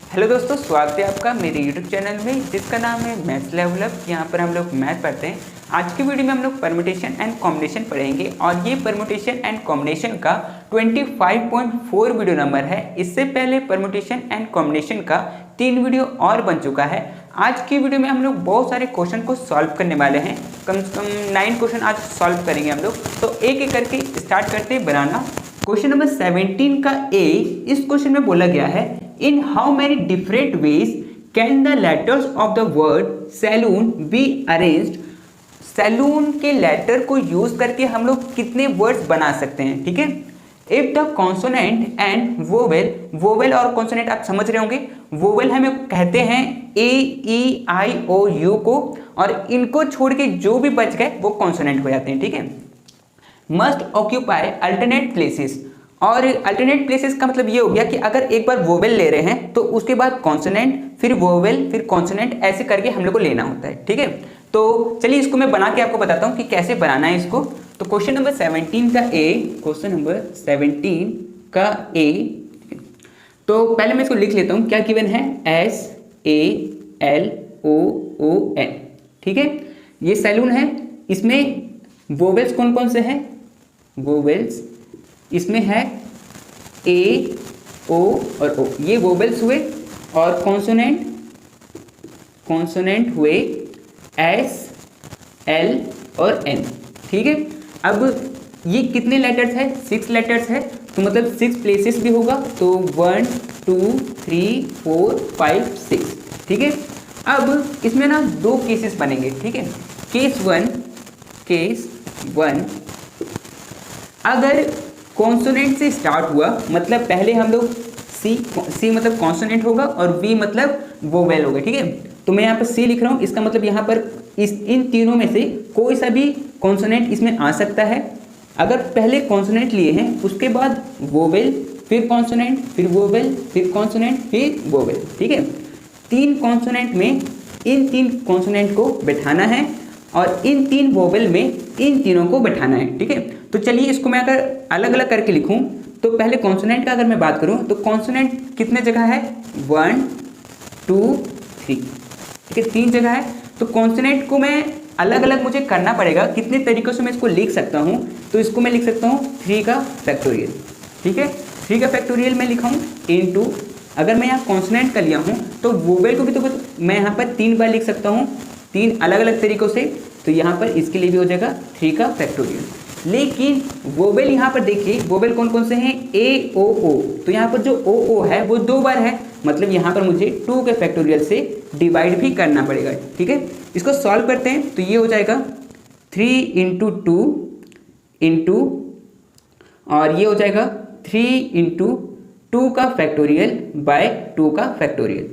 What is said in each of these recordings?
Hello दोस्तों, स्वागत है आपका मेरे YouTube चैनल में जिसका नाम है मैथ्स लेवल अप। यहाँ पर हम लोग मैथ पढ़ते हैं। आज की वीडियो में हम लोग परम्यूटेशन एंड कॉम्बिनेशन पढ़ेंगे और ये परम्यूटेशन एंड कॉम्बिनेशन का 25.4 वीडियो नंबर है। इससे पहले परम्यूटेशन एंड कॉम्बिनेशन का 3 वीडियो और बन चुका है। आज की वीडियो में हम लोग बहुत सारे क्वेश्चन को सॉल्व करने वाले हैं। कम से कम 9 क्वेश्चन आज सॉल्व करेंगे हम लोग। तो एक एक करके स्टार्ट करते हैं बनाना। क्वेश्चन नंबर 17 का ए, इस क्वेश्चन में बोला गया है in how many different ways can the letters of the word salon be arranged. Salon के लेटर को यूज करके हम लोग कितने वर्ड्स बना सकते हैं, ठीक है। If the consonant and vowel, vowel और कॉन्सोनेंट आप समझ रहे होंगे। वोवेल हमें कहते हैं ए ई आई ओ यू को, और इनको छोड़ के जो भी बच गए वो कॉन्सोनेंट हो जाते हैं, ठीक है। मस्ट ऑक्यूपाई अल्टरनेट प्लेसेस, और अल्टरनेट प्लेसेस का मतलब ये हो गया कि अगर एक बार वोवेल ले रहे हैं तो उसके बाद कॉन्सोनेंट, फिर वोवेल, फिर कॉन्सोनेंट, ऐसे करके हम लोग को लेना होता है, ठीक है। तो चलिए इसको मैं बना के आपको बताता हूँ कि कैसे बनाना है इसको। तो क्वेश्चन नंबर 17 का ए, क्वेश्चन नंबर 17 का ए, तो पहले मैं इसको लिख लेता हूँ। क्या गिवन है, SALOON, ठीक है। ये सैलून है, इसमें वोवेल्स कौन कौन से हैं, वोवेल्स इसमें है ए, ओ और ओ, ये वोवेल्स हुए। और कॉन्सोनेंट हुए एस, एल और एन, ठीक है। अब ये कितने लेटर्स है, 6 लेटर्स है, तो मतलब 6 प्लेसेस भी होगा। तो 1 2 3 4 5 6, ठीक है। अब इसमें ना 2 केसेस बनेंगे, ठीक है। केस वन, अगर कॉन्सोनेंट से स्टार्ट हुआ, मतलब पहले हम लोग सी मतलब कॉन्सोनेंट होगा और वी मतलब वोवेल होगा, ठीक है। तो मैं यहाँ पर सी लिख रहा हूँ, इसका मतलब यहाँ पर इन तीनों में से कोई सा भी कॉन्सोनेंट इसमें आ सकता है। अगर पहले कॉन्सोनेंट लिए हैं, उसके बाद वोवेल, फिर कॉन्सोनेंट, फिर वोवेल, फिर कॉन्सोनेंट, फिर वोवेल, ठीक है। 3 कॉन्सोनेंट में इन 3 कॉन्सोनेंट को बैठाना है और इन 3 वोवेल में इन तीनों को बैठाना है, ठीक है। तो चलिए इसको मैं अगर अलग अलग करके लिखूं, तो पहले कॉन्सोनेंट का अगर मैं बात करूं तो कॉन्सोनेंट कितने जगह है, 1 2 3, ठीक है, 3 जगह है। तो कॉन्सोनेंट को मैं अलग अलग मुझे करना पड़ेगा। कितने तरीक़ों से मैं इसको लिख सकता हूं, तो इसको मैं लिख सकता हूं 3 का फैक्टोरियल, ठीक है। 3 का फैक्टोरियल मैं लिखा हूँ इनटू, अगर मैं यहाँ कॉन्सोनेंट का लिया हूँ तो वोवेल को भी तो मैं यहाँ पर 3 बार लिख सकता हूँ, 3 अलग अलग तरीक़ों से। तो यहाँ पर इसके लिए भी हो जाएगा 3 का फैक्टोरियल। लेकिन वोवेल यहाँ पर देखिए, वोवेल कौन कौन से हैं, ए ओ ओ, तो यहाँ पर जो ओ ओ है वो 2 बार है, मतलब यहाँ पर मुझे 2 के फैक्टोरियल से डिवाइड भी करना पड़ेगा, ठीक है। इसको सॉल्व करते हैं तो ये हो जाएगा 3 × 2 और ये हो जाएगा 3 × 2 का फैक्टोरियल बाय 2 का फैक्टोरियल।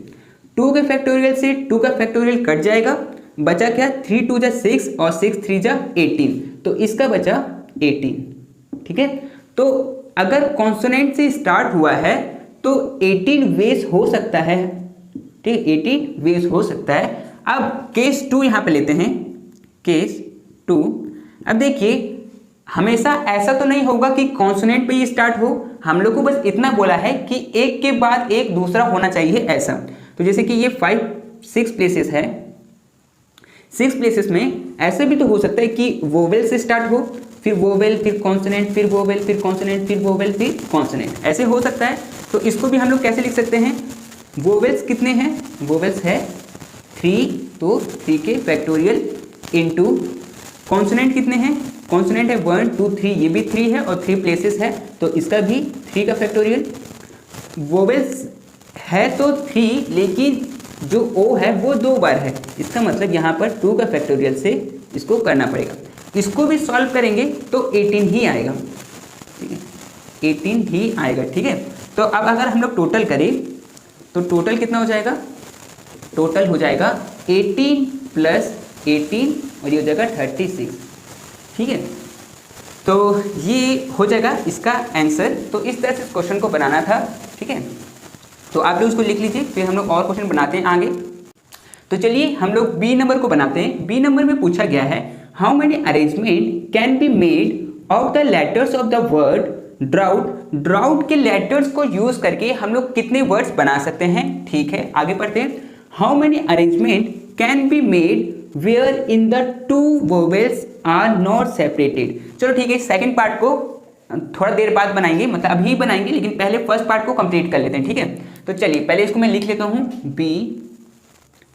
2 के फैक्टोरियल से 2 का फैक्टोरियल कट जाएगा, बचा क्या, 3 2 जा 6 और 6 3 जा 18, तो इसका बचा 18, ठीक है। तो अगर कॉन्सोनेंट से स्टार्ट हुआ है तो 18 वेज हो सकता है, ठीक है, 18 वेज हो सकता है। अब केस 2 यहाँ पे लेते हैं, केस 2। अब देखिए, हमेशा ऐसा तो नहीं होगा कि कॉन्सोनेंट पे ही स्टार्ट हो, हम लोग को बस इतना बोला है कि एक के बाद एक दूसरा होना चाहिए, ऐसा। तो जैसे कि ये 6 प्लेसेस है, 6 प्लेसेस में ऐसे भी तो हो सकता है कि वोवेल से स्टार्ट हो, फिर वोवेल, फिर कॉन्सोनेंट, फिर वोवेल, फिर कॉन्सोनेंट, फिर वोवेल, फिर कॉन्सोनेंट, ऐसे हो सकता है। तो इसको भी हम लोग कैसे लिख सकते हैं, वोवेल्स कितने हैं, वोवेल्स है 3, तो 3 के फैक्टोरियल इनटू कॉन्सोनेंट कितने हैं, कॉन्सोनेंट है 1 2 3, ये भी 3 है और 3 प्लेसेस है, तो इसका भी 3 का फैक्टोरियल। वोवेल्स है तो 3, लेकिन जो ओ है वो 2 बार है, इसका मतलब यहाँ पर 2 का फैक्टोरियल से इसको करना पड़ेगा। इसको भी सॉल्व करेंगे तो 18 ही आएगा, ठीक है, 18 ही आएगा, ठीक है। तो अब अगर हम लोग टोटल करें तो टोटल कितना हो जाएगा, टोटल हो जाएगा 18 + 18 और ये हो जाएगा 36, ठीक है। तो ये हो जाएगा इसका आंसर। तो इस तरह से इस क्वेश्चन को बनाना था, ठीक है। तो आप लोग उसको लिख लीजिए, फिर हम लोग और क्वेश्चन बनाते हैं आगे। तो चलिए हम लोग बी नंबर को बनाते हैं। बी नंबर में पूछा गया है how many arrangement can be made of the letters of the word drought, drought के लेटर्स को यूज करके हम लोग कितने वर्ड्स बना सकते हैं। ठीक है, आगे पढ़ते हैं। How many arrangement can be made where in the two vowels are not separated. चलो ठीक है, सेकंड पार्ट को थोड़ा देर बाद बनाएंगे, मतलब अभी बनाएंगे, लेकिन पहले फर्स्ट पार्ट को कंप्लीट कर लेते हैं। ठीक है, तो चलिए पहले इसको मैं लिख लेता हूं बी।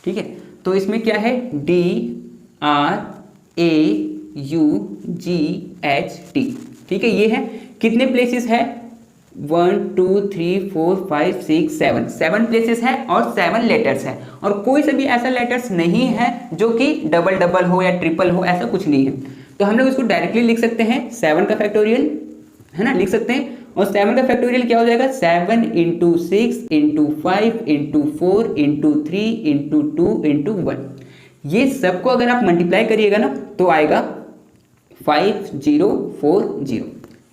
ठीक है, तो इसमें क्या है, DRAUGHT। ठीक है, ये है, कितने प्लेसेस है, 1 2 3 4 5 6 7 प्लेसेस है और 7 लेटर्स है, और कोई सा भी ऐसा लेटर्स नहीं है जो कि डबल डबल हो या ट्रिपल हो, ऐसा कुछ नहीं है। तो हम लोग इसको डायरेक्टली लिख सकते हैं 7 का फैक्टोरियल, है ना, लिख सकते हैं। और 7 का फैक्टोरियल क्या हो जाएगा, 7 × 6 × 5 × 4 × 3 × 2 × 1। ये सबको अगर आप मल्टीप्लाई करिएगा ना तो आएगा 5040।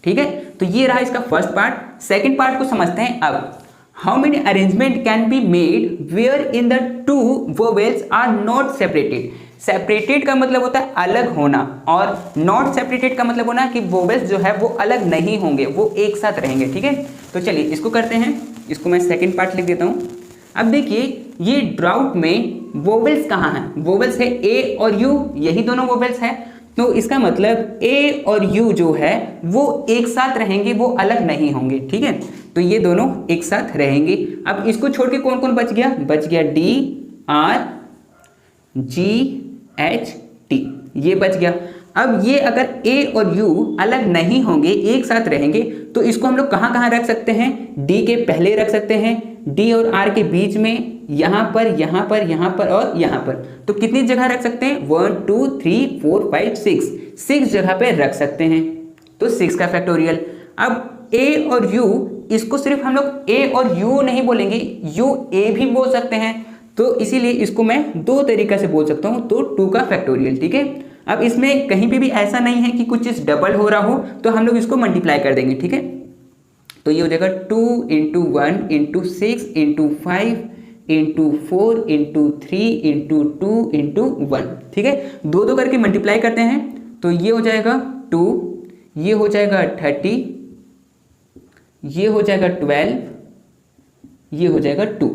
ठीक है, तो ये रहा इसका फर्स्ट पार्ट। सेकंड पार्ट को समझते हैं अब। How many arrangement can be made where in the two vowels are not separated. Separated का मतलब होता है अलग होना, और नॉट सेपरेटेड का मतलब होना कि वोवेल्स जो है वो अलग नहीं होंगे, वो एक साथ रहेंगे। ठीक है, तो चलिए इसको करते हैं। इसको मैं सेकंड पार्ट लिख देता हूं। अब देखिए, ये ड्राउट में वोवेल्स कहाँ हैं, वोवेल्स है ए और यू, यही दोनों वोवेल्स है। तो इसका मतलब ए और यू जो है वो एक साथ रहेंगे, वो अलग नहीं होंगे। ठीक है, तो ये दोनों एक साथ रहेंगे। अब इसको छोड़ के कौन कौन बच गया, बच गया DRGHT, ये बच गया। अब ये अगर ए और यू अलग नहीं होंगे, एक साथ रहेंगे, तो इसको हम लोग कहाँ कहाँ रख सकते हैं, डी के पहले रख सकते हैं, डी और आर के बीच में, यहाँ पर, यहाँ पर, यहाँ पर और यहाँ पर। तो कितनी जगह रख सकते हैं, 1 2 3 4 5 6 जगह पे रख सकते हैं। तो 6 का फैक्टोरियल। अब ए और यू, इसको सिर्फ हम लोग ए और यू नहीं बोलेंगे, यू ए भी बोल सकते हैं, तो इसीलिए इसको मैं दो तरीका से बोल सकता हूँ, तो 2 का फैक्टोरियल। ठीक है, अब इसमें कहीं पे भी ऐसा नहीं है कि कुछ चीज़ डबल हो रहा हो, तो हम लोग इसको मल्टीप्लाई कर देंगे। ठीक है, तो ये हो जाएगा 2 × 1 × 6 × 5 × 4 × 3 × 2 × 1। ठीक है, दो करके मल्टीप्लाई करते हैं, तो ये हो जाएगा 2, ये हो जाएगा 30, ये हो जाएगा 12, ये हो जाएगा 2।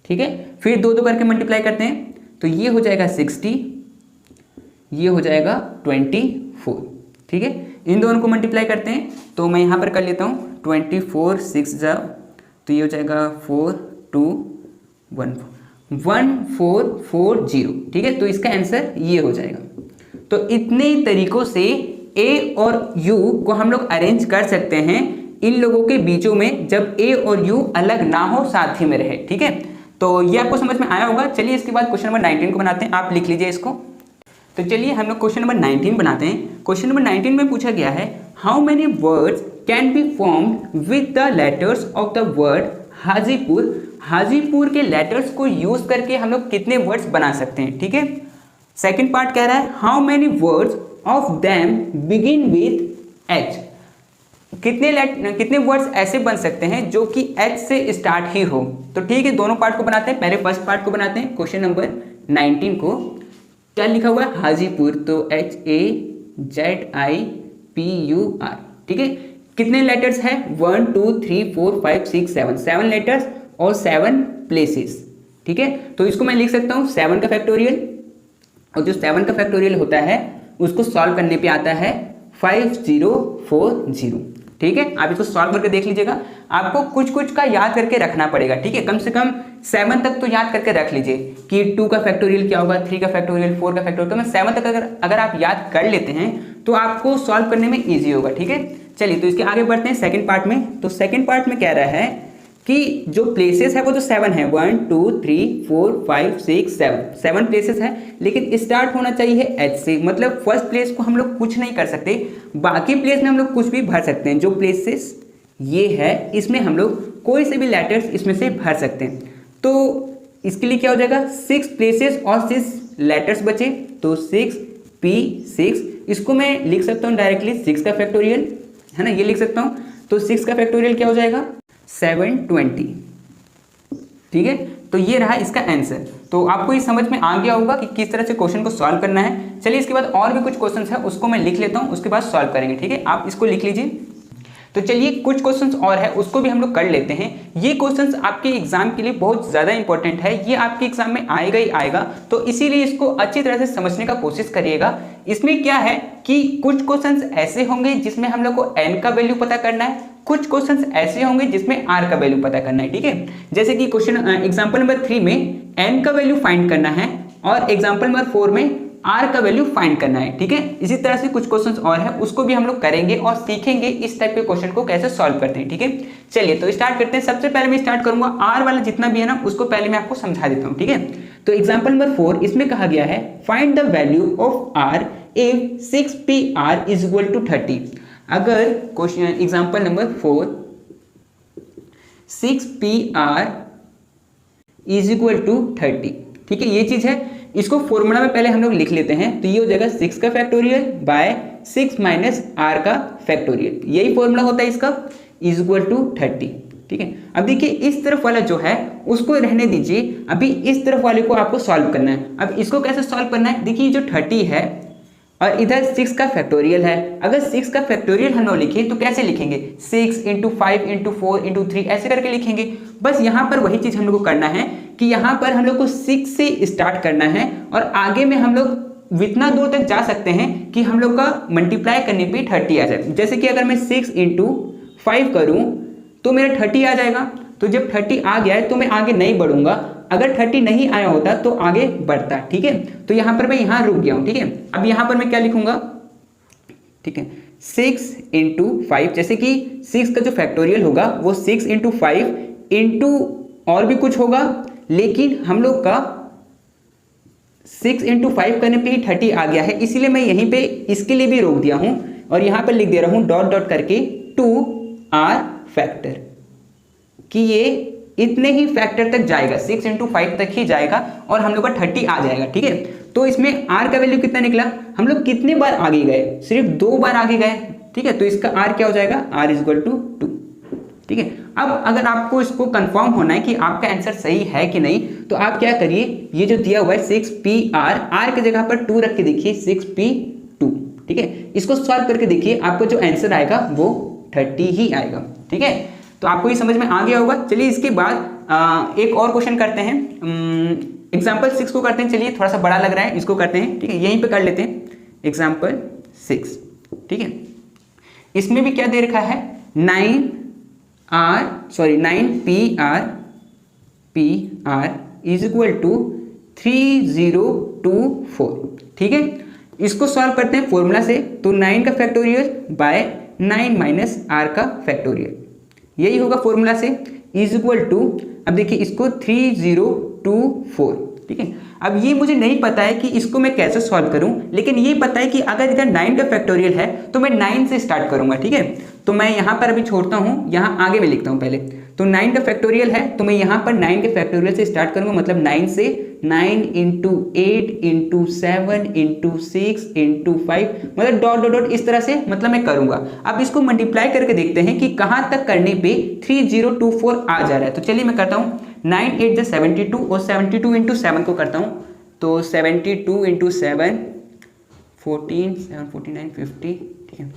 ठीक है, फिर दो करके मल्टीप्लाई करते हैं, तो ये हो जाएगा 60, ये हो जाएगा 24। ठीक है, इन दोनों को मल्टीप्लाई करते हैं, तो मैं यहाँ पर कर लेता हूँ 24 6 जा, तो ये हो जाएगा 4 2 1 1440। ठीक है, तो इसका आंसर ये हो जाएगा। तो इतने तरीकों से ए और यू को हम लोग अरेंज कर सकते हैं इन लोगों के बीचों में, जब ए और यू अलग ना हो, साथ ही में रहे। ठीक है, तो ये आपको समझ में आया होगा। चलिए इसके बाद क्वेश्चन नंबर 19 को बनाते हैं, आप लिख लीजिए इसको। तो चलिए हम लोग क्वेश्चन नंबर 19 बनाते हैं। क्वेश्चन नंबर 19 में पूछा गया है, how many words can be formed with the letters of the word Hajipur. Hajipur के लेटर्स को यूज करके हम लोग कितने वर्ड्स बना सकते हैं। ठीक है, सेकंड पार्ट कह रहा है, how many words of them begin with H. कितने वर्ड्स ऐसे बन सकते हैं जो कि एच से स्टार्ट ही हो। तो ठीक है, दोनों पार्ट को बनाते हैं। पहले फर्स्ट पार्ट को बनाते हैं, क्वेश्चन नंबर 19 को। क्या लिखा हुआ है, हाजीपुर, तो HAZIPUR। ठीक है, कितने लेटर्स है, 1 2 3 4 5 6 7 लेटर्स और 7 प्लेसेस। ठीक है, तो इसको मैं लिख सकता हूँ 7 का फैक्टोरियल, और जो 7 का फैक्टोरियल होता है उसको सॉल्व करने पे आता है 5040। ठीक है, आप इसको सॉल्व करके देख लीजिएगा। आपको कुछ का याद करके रखना पड़ेगा। ठीक है, कम से कम 7 तक तो याद करके रख लीजिए कि 2 का फैक्टोरियल क्या होगा, 3 का फैक्टोरियल, 4 का फैक्टोरियल। तो मैं 7 तक अगर आप याद कर लेते हैं तो आपको सॉल्व करने में ईजी होगा। ठीक है, चलिए तो इसके आगे बढ़ते हैं सेकंड पार्ट में। तो सेकंड पार्ट में कह रहा है कि जो प्लेसेस है वो तो 7 है, 1 2 3 4 5 6 7 प्लेसेस है, लेकिन स्टार्ट होना चाहिए एच से। मतलब फर्स्ट प्लेस को हम लोग कुछ नहीं कर सकते, बाकी प्लेस में हम लोग कुछ भी भर सकते हैं। जो प्लेसेस ये है, इसमें हम लोग कोई से भी लेटर्स इसमें से भर सकते हैं। तो इसके लिए क्या हो जाएगा, 6 प्लेसेस और 6 लेटर्स बचे, तो 6P6। इसको मैं लिख सकता हूँ डायरेक्टली 6 का फैक्टोरियल, है ना, ये लिख सकता हूँ। तो 6 का फैक्टोरियल क्या हो जाएगा, 720। ठीक है, तो ये रहा इसका आंसर। तो आपको ये समझ में आ गया होगा कि किस तरह से क्वेश्चन को सॉल्व करना है। चलिए इसके बाद और भी कुछ क्वेश्चंस है, उसको मैं लिख लेता हूँ, उसके बाद सॉल्व करेंगे। ठीक है, आप इसको लिख लीजिए। तो चलिए कुछ क्वेश्चंस और है उसको भी हम लोग कर लेते हैं। ये क्वेश्चंस आपके एग्जाम के लिए बहुत ज़्यादा इंपॉर्टेंट है, ये आपके एग्जाम में आएगा ही आएगा, तो इसीलिए इसको अच्छी तरह से समझने का कोशिश करिएगा। इसमें क्या है कि कुछ क्वेश्चंस ऐसे होंगे जिसमें हम लोग को n का वैल्यू पता करना है, कुछ क्वेश्चंस ऐसे होंगे जिसमें r का वैल्यू पता करना है, ठीक है। जैसे कि क्वेश्चन एग्जाम्पल नंबर 3 में n का वैल्यू फाइंड करना है और एग्जाम्पल नंबर 4 में r का वैल्यू फाइंड करना है, ठीक है। इसी तरह से कुछ क्वेश्चंस और है उसको भी हम लोग करेंगे और सीखेंगे इस टाइप के क्वेश्चन को कैसे सॉल्व करते हैं, ठीक है। चलिए तो स्टार्ट करते हैं। सबसे पहले मैं स्टार्ट करूंगा r वाला जितना भी है ना उसको पहले मैं आपको समझा देता हूँ, ठीक है। तो एग्जाम्पल नंबर 4 इसमें कहा गया है find the value of r if 6pr is equal to 30। अगर question example number 4 6pr is equal to 30, ठीक है, ये चीज है। इसको फॉर्मूला में पहले हम लोग लिख लेते हैं, तो ये हो जाएगा 6 का फैक्टोरियल बाय 6 माइनस r का फैक्टोरियल, यही फॉर्मूला होता है इसका, इज इक्वल टू 30, ठीक है। अब देखिए इस तरफ वाला जो है उसको रहने दीजिए, अभी इस तरफ वाले को आपको सॉल्व करना है। अब इसको कैसे सॉल्व करना है, देखिए जो 30 है और इधर 6 का फैक्टोरियल है, अगर 6 का फैक्टोरियल हम लोग लिखें तो कैसे लिखेंगे, 6 इंटू 5 इंटू 4 इंटू 3 ऐसे करके लिखेंगे। बस यहाँ पर वही चीज़ हम लोग को करना है कि यहाँ पर हम लोग को 6 से स्टार्ट करना है और आगे में हम लोग इतना दूर तक जा सकते हैं कि हम लोग का मल्टीप्लाई करने पे 30 आ जाए। जैसे कि अगर मैं 6 इंटू 5 करूँ तो मेरा 30 आ जाएगा, तो जब 30 आ गया है तो मैं आगे नहीं बढ़ूंगा, अगर 30 नहीं आया होता तो आगे बढ़ता, ठीक है। तो यहाँ पर मैं यहाँ रुक गया हूँ, ठीक है। अब यहाँ पर मैं क्या लिखूंगा, ठीक है, 6 इंटू 5, जैसे कि 6 का जो फैक्टोरियल होगा वो 6 इंटू 5 इंटू और भी कुछ होगा, लेकिन हम लोग का 6 इंटू 5 करने पे ही 30 आ गया है, इसीलिए मैं यहीं पे इसके लिए भी रोक दिया हूँ और यहाँ पर लिख दे रहा हूँ डॉट डॉट करके 2r फैक्टर, कि ये इतने ही फैक्टर तक जाएगा, 6 इंटू 5 तक ही जाएगा और हम लोग का 30 आ जाएगा, ठीक है। तो इसमें r का वैल्यू कितना निकला, हम लोग कितने बार आगे गए, सिर्फ 2 बार आगे गए, ठीक है। तो इसका r क्या हो जाएगा, r इज इक्वल टू 2, ठीक है। अब अगर आपको इसको कंफर्म होना है कि आपका आंसर सही है कि नहीं, तो आप क्या करिए, ये जो दिया हुआ है 6pr, r की जगह पर 2 रख के देखिए 6p2, ठीक है। इसको सॉल्व करके देखिए, आपको जो आंसर आएगा वो 30 ही आएगा, ठीक है। तो आपको ये समझ में आ गया होगा। चलिए इसके बाद एक और क्वेश्चन करते हैं, एग्जाम्पल 6 को करते हैं। चलिए थोड़ा सा बड़ा लग रहा है, इसको करते हैं, ठीक है, यहीं पे कर लेते हैं एग्जाम्पल 6, ठीक है। इसमें भी क्या दे रखा है, 9pr इज इक्वल टू 3024, ठीक है। इसको सॉल्व करते हैं फॉर्मूला से, तो 9 का फैक्टोरियल बाय 9 माइनस r का फैक्टोरियल, यही होगा फॉर्मूला से, इज इक्वल टू, अब देखिए इसको 3024, ठीक है। अब ये मुझे नहीं पता है कि इसको मैं कैसे सॉल्व करूं, लेकिन ये पता है कि अगर इधर 9 का फैक्टोरियल है तो मैं 9 से स्टार्ट करूंगा, ठीक है। तो मैं यहाँ पर अभी छोड़ता हूँ, यहाँ आगे में लिखता हूँ पहले, तो 9 का फैक्टोरियल है तो मैं यहाँ पर 9 के फैक्टोरियल से स्टार्ट करूंगा, मतलब 9 से, 9 इंटू 8 इंटू 7 इंटू 6 इंटू 5, मतलब डॉट डॉट डॉट इस तरह से मतलब मैं करूंगा। अब इसको मल्टीप्लाई करके देखते हैं कि कहाँ तक करने पे 3024 आ जा रहा है। तो चलिए मैं करता हूँ, 9 8 जा 72 और 72 इंटू 7 को करता हूँ, तो 72 इंटू 7 14 7 49 50, ठीक है।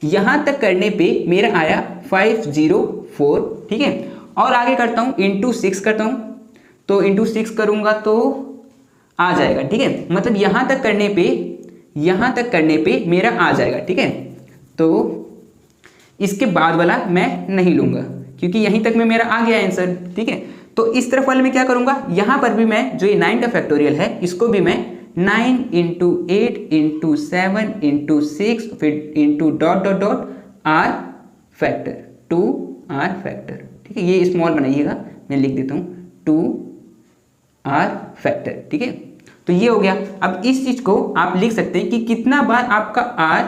यहाँ तक करने पे मेरा आया 504, ठीक है। और आगे करता हूँ, इंटू 6 करता हूँ, तो इंटू 6 करूँगा तो आ जाएगा, ठीक है। मतलब यहाँ तक करने पे मेरा आ जाएगा, ठीक है। तो इसके बाद वाला मैं नहीं लूँगा क्योंकि यहीं तक में मेरा आ गया आंसर, ठीक है। तो इस तरफ वाले में क्या करूँगा, यहाँ पर भी मैं जो ये 9 का फैक्टोरियल है इसको भी मैं 9 इंटू 8 इंटू 7 इंटू 6 फिर into dot dot dot r factor 2r factor, ठीक है। ये स्मॉल बनाइएगा, मैं लिख देता हूँ 2r फैक्टर, ठीक है। तो ये हो गया। अब इस चीज को आप लिख सकते हैं कि कितना बार आपका r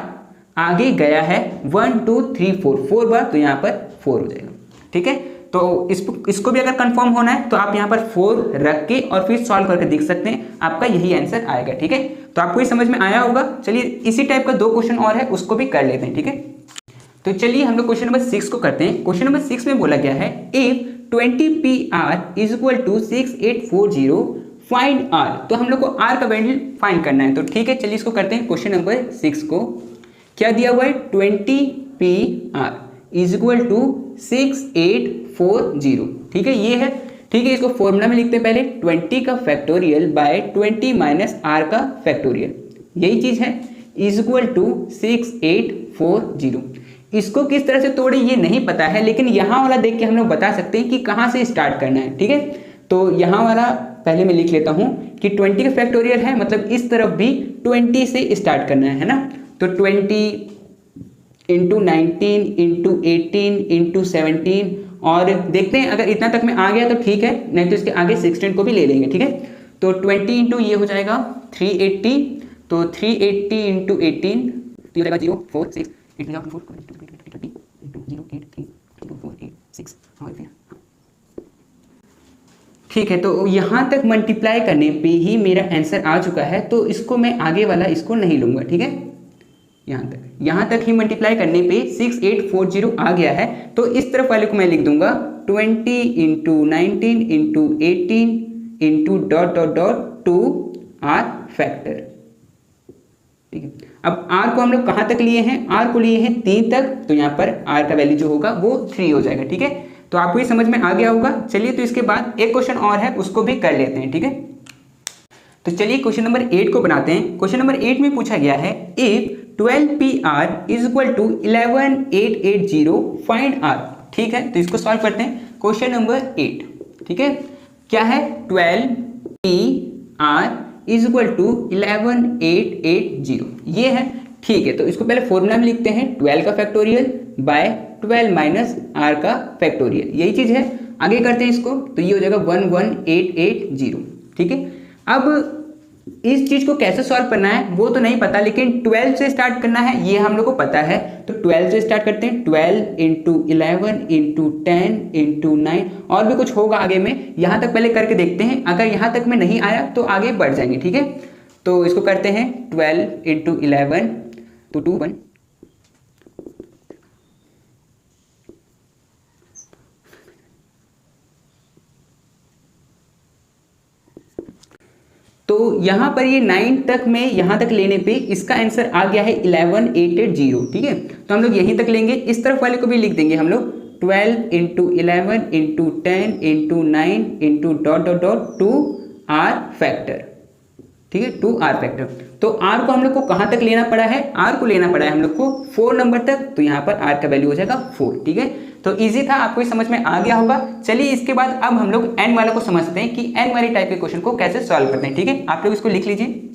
आगे गया है, 1 2 3 4 बार, तो यहाँ पर 4 हो जाएगा, ठीक है। तो इसको भी अगर कंफर्म होना है तो आप यहाँ पर 4 रख के और फिर सॉल्व करके देख सकते हैं, आपका यही आंसर आएगा, ठीक है। तो आपको ये समझ में आया होगा। चलिए इसी टाइप का 2 क्वेश्चन और है, उसको भी कर लेते हैं, ठीक है। तो चलिए हम लोग क्वेश्चन नंबर 6 को करते हैं। क्वेश्चन नंबर 6 में बोला गया है if 20pr is equal to 6840 find r, तो हम लोग को r का वैल्यू फाइंड करना है, तो ठीक है। चलिए इसको करते हैं। क्वेश्चन नंबर 6 को क्या दिया हुआ है, 20 P R is equal to 6840। ठीक है, ये है। ठीक है, इसको फॉर्मूला में लिखते हैं पहले 20 का फैक्टोरियल बाय 20 माइनस आर का फैक्टोरियल, यही चीज है, इज इक्वल टू 6840। इसको किस तरह से तोड़े ये नहीं पता है, लेकिन यहाँ वाला देख के हम लोग बता सकते हैं कि कहाँ से स्टार्ट करना है। ठीक है, तो यहाँ वाला पहले मैं लिख लेता हूँ कि 20 का फैक्टोरियल है, मतलब इस तरफ भी 20 से स्टार्ट करना है ना। तो 20 इंटू 19 इंटू 18 इंटू 17, और देखते हैं अगर इतना तक में आ गया तो ठीक है, नहीं तो इसके आगे 16 को भी ले लेंगे। ठीक है, तो 20 इंटू ये हो जाएगा 380, तो 380 इंटू 18 तो हो जाएगा 0 4 6 ठीक है, तो यहाँ तक मल्टीप्लाई करने पे ही मेरा आंसर आ चुका है, तो इसको मैं आगे वाला इसको नहीं लूँगा। ठीक है, यहाँ तक ही मल्टीप्लाई करने पे 6840 आ गया है, तो इस तरफ वाले को मैं लिख दूंगा 20 into 19 into 18 into dot dot dot 2 R factor. ठीक है, अब आर को हम लोग कहाँ तक लिए हैं, आर को लिए हैं 3 तक, तो यहाँ पर आर का वैल्यू जो होगा वो 3 हो जाएगा। ठीक है, तो आपको ये समझ में आ गया होगा। चलिए, तो इसके बाद एक क्वेश्चन और है, उसको भी कर लेते हैं। ठीक है, तो चलिए क्वेश्चन नंबर 8 को बनाते हैं। क्वेश्चन नंबर 8 में पूछा गया है if 12PR is equal to 11880 find R. ठीक है, तो इसको सॉल्व करते हैं। क्वेश्चन नंबर 8, ठीक है, क्या है, 12PR इज इक्वल टू 11880, ये है। ठीक है, तो इसको पहले फॉर्मूला में लिखते हैं 12 का फैक्टोरियल बाय 12 माइनस आर का फैक्टोरियल, यही चीज है। आगे करते हैं इसको, तो ये हो जाएगा 11880। ठीक है, अब इस चीज को कैसे सॉल्व करना है वो तो नहीं पता, लेकिन 12 से स्टार्ट करना है ये हम लोग को पता है। तो 12 से स्टार्ट करते हैं, 12 इंटू 11 इंटू 10 इंटू 9, और भी कुछ होगा आगे में, यहाँ तक पहले करके देखते हैं। अगर यहाँ तक में नहीं आया तो आगे बढ़ जाएंगे। ठीक है, तो इसको करते हैं 12 इंटू 11 तो 2 1, तो यहाँ पर ये 9 तक में यहाँ तक लेने पे इसका आंसर आ गया है 11880। ठीक है, तो हम लोग यहीं तक लेंगे, इस तरफ वाले को भी लिख देंगे हम लोग 12 into 11 into 10 into 9 into dot dot dot 2 R factor. ठीक है, 2 आर फैक्टर। तो आर को हम लोग को कहाँ तक लेना पड़ा है, आर को लेना पड़ा है हम लोग को 4 नंबर तक, तो यहाँ पर आर का वैल्यू हो जाएगा 4। ठीक है, तो इजी था, आपको समझ में आ गया होगा। चलिए, इसके बाद अब हम लोग एन वाला को समझते हैं कि एन वाली टाइप के क्वेश्चन को कैसे सॉल्व करते हैं। ठीक है, आप लोग इसको लिख लीजिए।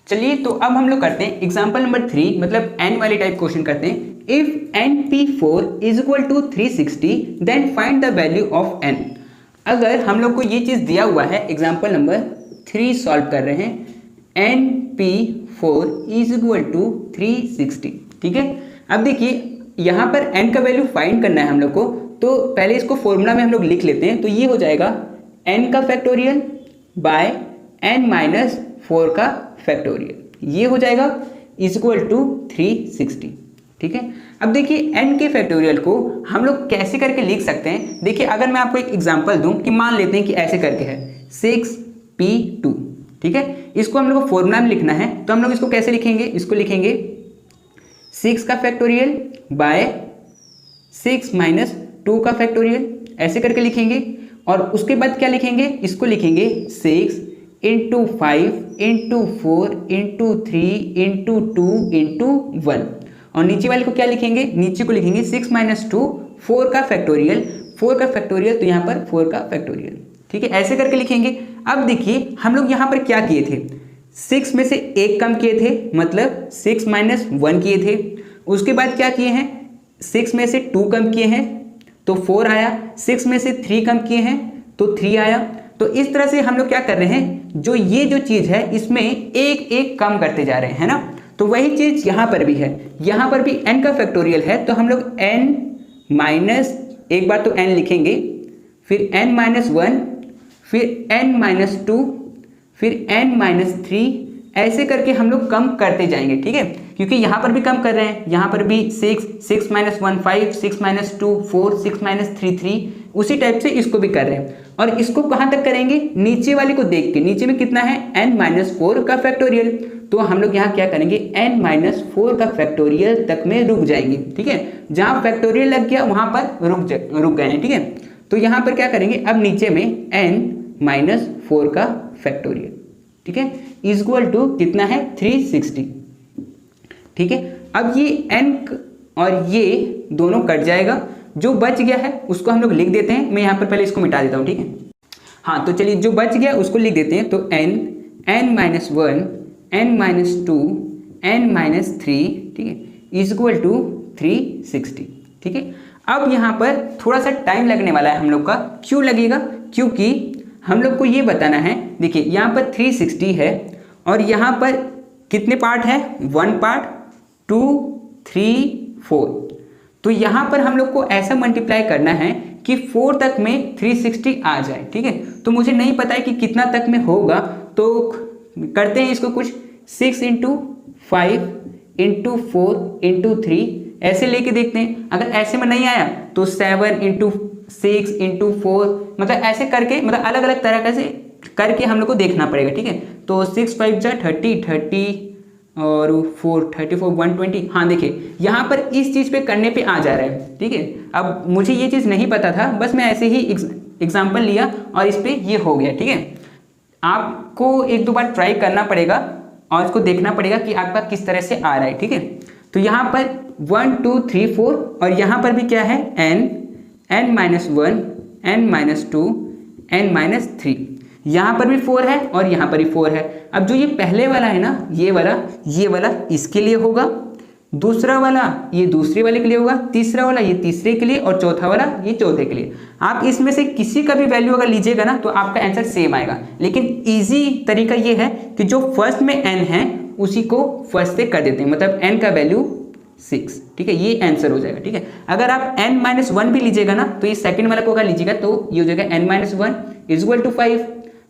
चलिए, तो अब हम लोग करते हैं एग्जाम्पल नंबर 3, मतलब एन वाली टाइप क्वेश्चन करते हैं। If NP4 is equal to 360 then find the value of n। अगर हम लोग को ये चीज दिया हुआ है, एग्जाम्पल नंबर 3 सॉल्व कर रहे हैं, NP4 इज इक्वल टू 360। ठीक है, अब देखिए यहाँ पर n का वैल्यू फाइंड करना है हम लोग को, तो पहले इसको फॉर्मूला में हम लोग लिख लेते हैं। तो ये हो जाएगा n का फैक्टोरियल बाय n माइनस 4 का फैक्टोरियल, ये हो जाएगा इज इक्वल टू 360। ठीक है, अब देखिए n के फैक्टोरियल को हम लोग कैसे करके लिख सकते हैं। देखिए, अगर मैं आपको एक एग्जांपल दूं कि मान लेते हैं कि ऐसे करके है 6p2। ठीक है, इसको हम लोग को फॉर्मूला में लिखना है, तो हम लोग इसको कैसे लिखेंगे, इसको लिखेंगे 6 का फैक्टोरियल बाय 6 माइनस 2 का फैक्टोरियल, ऐसे करके लिखेंगे। और उसके बाद क्या लिखेंगे, इसको लिखेंगे 6 into 5 into 4 into 3 into 2 into 1, और नीचे वाले को क्या लिखेंगे, नीचे को लिखेंगे 6 माइनस 2 4 का फैक्टोरियल, 4 का फैक्टोरियल, तो यहाँ पर 4 का फैक्टोरियल। ठीक है, ऐसे करके लिखेंगे। अब देखिए हम लोग यहाँ पर क्या किए थे, 6 में से 1 कम किए थे, मतलब 6 माइनस 1 किए थे। उसके बाद क्या किए हैं, 6 में से 2 कम किए हैं तो 4 आया, 6 में से 3 कम किए हैं तो 3 आया। तो इस तरह से हम लोग क्या कर रहे हैं, जो ये जो चीज़ है इसमें एक एक कम करते जा रहे हैं, है ना। तो वही चीज़ यहाँ पर भी है, यहाँ पर भी n का फैक्टोरियल है, तो हम लोग n माइनस, एक बार तो n लिखेंगे, फिर n माइनस 1, फिर n माइनस 2, फिर n माइनस 3, ऐसे करके हम लोग कम करते जाएंगे। ठीक है, क्योंकि यहाँ पर भी कम कर रहे हैं, यहाँ पर भी 6 माइनस 1 5, 6 माइनस 2 4, 6 माइनस 3 3, उसी टाइप से इसको भी कर रहे हैं। और इसको कहाँ तक करेंगे, नीचे वाले को देख के, नीचे में कितना है n-4 का फैक्टोरियल, तो हम लोग यहाँ क्या करेंगे n-4 का फैक्टोरियल तक में रुक जाएंगे, ठीक है। जहाँ फैक्टोरियल लग गया वहाँ पर रुक गए हैं, ठीक है। तो यहाँ पर क्या करेंगे, अब नीचे में n-4 का फैक्टोरियल, ठीक है, इक्वल टू कितना है 360, ठीक है। अब ये n और ये दोनों कट जाएगा, जो बच गया है उसको हम लोग लिख देते हैं। मैं यहाँ पर पहले इसको मिटा देता हूँ, ठीक है। हाँ, तो चलिए जो बच गया उसको लिख देते हैं। तो n-1 n-2 n-3, ठीक है, इक्वल टू 360, ठीक है। अब यहाँ पर थोड़ा सा टाइम लगने वाला है हम लोग का। क्यों लगेगा, क्योंकि हम लोग को ये बताना है, देखिए यहाँ पर 360 है और यहाँ पर कितने पार्ट है, 1 पार्ट 2 3 4। तो यहाँ पर हम लोग को ऐसा मल्टीप्लाई करना है कि 4 तक में 360 आ जाए, ठीक है। तो मुझे नहीं पता है कि कितना तक में होगा, तो करते हैं इसको कुछ 6 × 5 × 4 × 3 ऐसे लेके देखते हैं। अगर ऐसे में नहीं आया तो 7 × 6 × 4, मतलब ऐसे करके, मतलब अलग अलग तरह से करके हम लोग को देखना पड़ेगा, ठीक है। तो 6 5 जा 30 और 4 34 120। हाँ देखिए यहाँ पर इस चीज़ पे करने पे आ जा रहा है, ठीक है। अब मुझे ये चीज़ नहीं पता था, बस मैं ऐसे ही एग्जाम्पल लिया और इस पे ये हो गया, ठीक है। आपको 1-2 बार ट्राई करना पड़ेगा और इसको देखना पड़ेगा कि आपका किस तरह से आ रहा है, ठीक है। तो यहाँ पर 1 2 3 4 और यहाँ पर भी क्या है n-1 n-2 n-3, यहाँ पर भी 4 है और यहाँ पर भी 4 है। अब जो ये पहले वाला है ना, ये वाला इसके लिए होगा, दूसरा वाला ये दूसरे वाले के लिए होगा, तीसरा वाला ये तीसरे के लिए और चौथा वाला ये चौथे के लिए। आप इसमें से किसी का भी वैल्यू अगर लीजिएगा ना तो आपका आंसर सेम आएगा। लेकिन इजी तरीका ये है कि जो फर्स्ट में n है उसी को फर्स्ट से कर देते हैं, मतलब n का वैल्यू 6, ठीक है, ये आंसर हो जाएगा, ठीक है। अगर आप n-1 भी लीजिएगा ना तो ये सेकंड वाला को अगर लीजिएगा तो ये हो जाएगा n-1 इक्वल टू 5,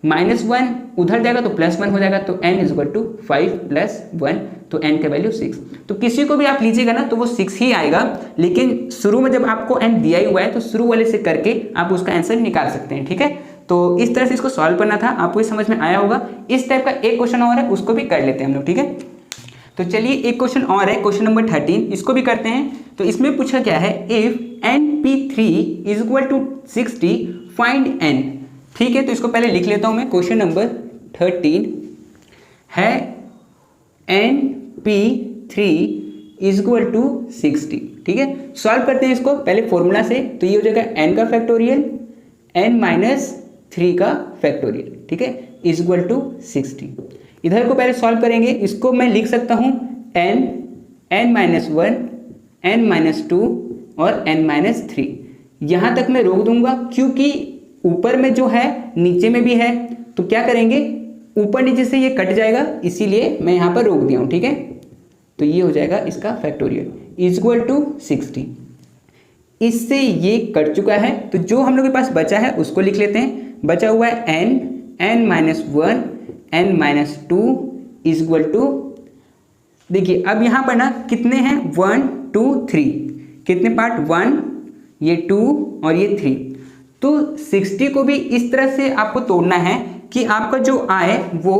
-1 उधर जाएगा तो +1 हो जाएगा, तो n इक्वल टू 5 + 1, तो n का वैल्यू 6। तो किसी को भी आप लीजिएगा ना तो वो 6 ही आएगा, लेकिन शुरू में जब आपको n दिया ही हुआ है तो शुरू वाले से करके आप उसका आंसर निकाल सकते हैं, ठीक है। तो इस तरह से इसको सॉल्व करना था, आपको ये समझ में आया होगा। इस टाइप का एक क्वेश्चन और है, उसको भी कर लेते हैं हम लोग, ठीक है। तो चलिए एक क्वेश्चन और है, क्वेश्चन नंबर 13, इसको भी करते हैं। तो इसमें पूछा क्या है, if np3 equal to 60 find n, ठीक है। तो इसको पहले लिख लेता हूं मैं। क्वेश्चन नंबर 13 है np3 इक्वल टू 60, ठीक है। सॉल्व करते हैं इसको पहले फॉर्मूला से। तो ये हो जाएगा n का फैक्टोरियल n-3 का फैक्टोरियल, ठीक है, इक्वल टू 60। इधर को पहले सॉल्व करेंगे, इसको मैं लिख सकता हूँ n-1 n-2 और n-3। यहाँ तक मैं रोक दूंगा क्योंकि ऊपर में जो है नीचे में भी है, तो क्या करेंगे ऊपर नीचे से ये कट जाएगा, इसीलिए मैं यहाँ पर रोक दिया हूँ, ठीक है। तो ये हो जाएगा इसका फैक्टोरियल इक्वल टू 60। इससे ये कट चुका है, तो जो हम लोग के पास बचा है उसको लिख लेते हैं। बचा हुआ है n-1 n-2 इक्वल टू, देखिए अब यहाँ पर ना कितने हैं 1 2 3, कितने पार्ट 1, ये 2 और ये 3। तो 60 को भी इस तरह से आपको तोड़ना है कि आपका जो आए वो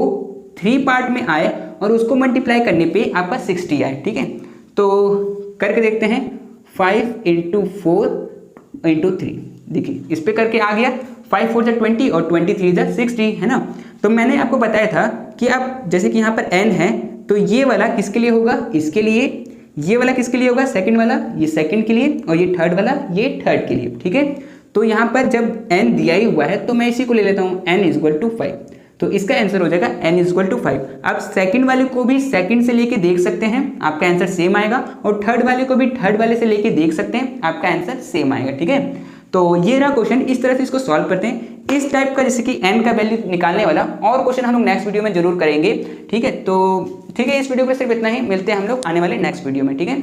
3 पार्ट में आए और उसको मल्टीप्लाई करने पे आपका 60 आए, ठीक है। तो करके देखते हैं, 5 × 4 × 3, देखिए इस पे करके आ गया, 5 4 जा 20 और 23 जा 60, है ना। तो मैंने आपको बताया था कि आप जैसे कि यहाँ पर n है तो ये वाला किसके लिए होगा, इसके लिए, ये वाला किसके लिए होगा, सेकंड वाला, ये सेकंड के लिए, और ये थर्ड वाला, ये थर्ड के लिए, ठीक है। तो यहाँ पर जब n दिया ही हुआ है तो मैं इसी को ले लेता हूँ n इक्वल टू 5, तो इसका आंसर हो जाएगा n इक्वल टू 5। आप सेकंड वाले को भी सेकंड से लेके देख सकते हैं, आपका आंसर सेम आएगा, और थर्ड वाले को भी थर्ड वाले से लेके देख सकते हैं, आपका आंसर सेम आएगा, ठीक है। तो ये रहा क्वेश्चन, इस तरह से इसको सॉल्व करते हैं। इस टाइप का जैसे कि n का वैल्यू निकालने वाला और क्वेश्चन हम लोग नेक्स्ट वीडियो में जरूर करेंगे, ठीक है। तो ठीक है, इस वीडियो में सिर्फ इतना ही, मिलते हैं हम लोग आने वाले नेक्स्ट वीडियो में, ठीक है।